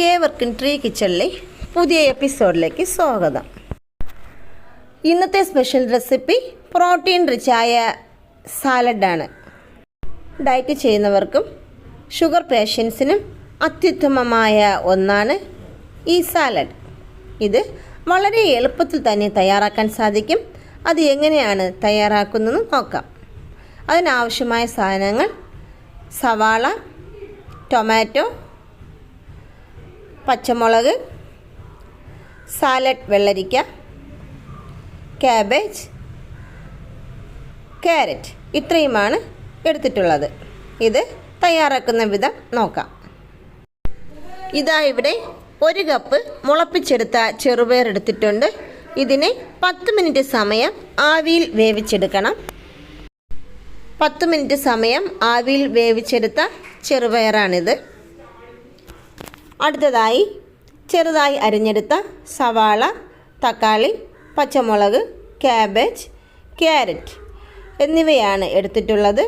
ഏവർക്കും ട്രീ കിച്ചണിലെ പുതിയ എപ്പിസോഡിലേക്ക് സ്വാഗതം. ഇന്നത്തെ സ്പെഷ്യൽ റെസിപ്പി പ്രോട്ടീൻ റിച്ചായ സാലഡാണ്. ഡയറ്റ് ചെയ്യുന്നവർക്കും ഷുഗർ പേഷ്യൻസിനും അത്യുത്തമമായ ഒന്നാണ് ഈ സാലഡ്. ഇത് വളരെ എളുപ്പത്തിൽ തന്നെ തയ്യാറാക്കാൻ സാധിക്കും. അത് എങ്ങനെയാണ് തയ്യാറാക്കുന്നതെന്ന് നോക്കാം. അതിനാവശ്യമായ സാധനങ്ങൾ: സവാള, ടൊമാറ്റോ, പച്ചമുളക്, സാലഡ് വെള്ളരിക്ക, കാബേജ്, ക്യാരറ്റ്, ഇത്രയുമാണ് എടുത്തിട്ടുള്ളത്. ഇത് തയ്യാറാക്കുന്ന വിധം നോക്കാം. ഇതാ ഇവിടെ 1 കപ്പ് മുളപ്പിച്ചെടുത്ത ചെറുപയർ എടുത്തിട്ടുണ്ട്. ഇതിനെ 10 മിനിറ്റ് സമയം ആവിയിൽ വേവിച്ചെടുക്കണം. 10 മിനിറ്റ് സമയം ആവിയിൽ വേവിച്ചെടുത്ത ചെറുപയറാണിത്. അടുത്തതായി ചെറുതായി അരിഞ്ഞെടുത്ത സവാള, തക്കാളി, പച്ചമുളക്, കാബേജ്, ക്യാരറ്റ് എന്നിവയാണ് എടുത്തിട്ടുള്ളത്.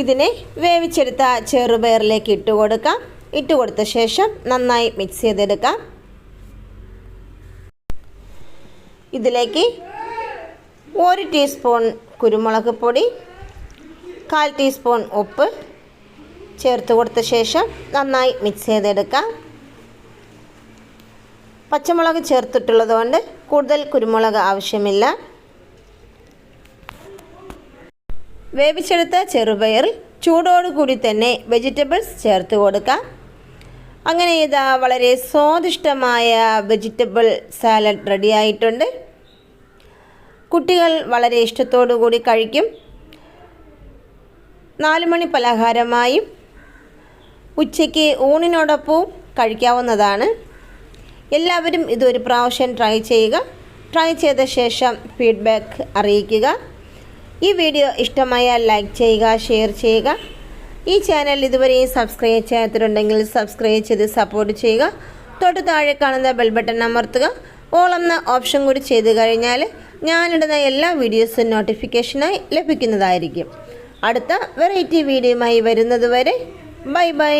ഇതിനെ വേവിച്ചെടുത്ത ചെറുപയറിലേക്ക് ഇട്ട് കൊടുക്കാം. ഇട്ട് കൊടുത്ത ശേഷം നന്നായി മിക്സ് ചെയ്തെടുക്കാം. ഇതിലേക്ക് 1 ടീസ്പൂൺ കുരുമുളക് പൊടി, 1/4 ടീസ്പൂൺ ഉപ്പ് ചേർത്ത് കൊടുത്ത ശേഷം നന്നായി മിക്സ് ചെയ്തെടുക്കാം. പച്ചമുളക് ചേർത്തിട്ടുള്ളത് കൊണ്ട് കൂടുതൽ കുരുമുളക് ആവശ്യമില്ല. വേവിച്ചെടുത്ത ചെറുപയറിൽ ചൂടോടുകൂടി തന്നെ വെജിറ്റബിൾസ് ചേർത്ത് കൊടുക്കാം. അങ്ങനെ ഇതാ വളരെ സ്വാദിഷ്ടമായ വെജിറ്റബിൾ സാലഡ് റെഡിയായിട്ടുണ്ട്. കുട്ടികൾ വളരെ ഇഷ്ടത്തോടു കൂടി കഴിക്കും. 4 മണി പലഹാരമായും ഉച്ചയ്ക്ക് ഊണിനോടൊപ്പവും കഴിക്കാവുന്നതാണ്. എല്ലാവരും ഇതൊരു പ്രാവശ്യം ട്രൈ ചെയ്യുക. ട്രൈ ചെയ്ത ശേഷം ഫീഡ്ബാക്ക് അറിയിക്കുക. ഈ വീഡിയോ ഇഷ്ടമായാൽ ലൈക്ക് ചെയ്യുക, ഷെയർ ചെയ്യുക. ഈ ചാനൽ ഇതുവരെയും സബ്സ്ക്രൈബ് ചെയ്യാത്തിട്ടുണ്ടെങ്കിൽ സബ്സ്ക്രൈബ് ചെയ്ത് സപ്പോർട്ട് ചെയ്യുക. തൊട്ട് താഴെ കാണുന്ന ബെൽ ബട്ടൺ അമർത്തുക. ഓൾ എന്ന ഓപ്ഷൻ കൂടി ചെയ്ത് കഴിഞ്ഞാൽ ഞാനിടുന്ന എല്ലാ വീഡിയോസും നോട്ടിഫിക്കേഷനായി ലഭിക്കുന്നതായിരിക്കും. അടുത്ത വെറൈറ്റി വീഡിയോയുമായി വരുന്നത് വരെ ബൈ ബൈ.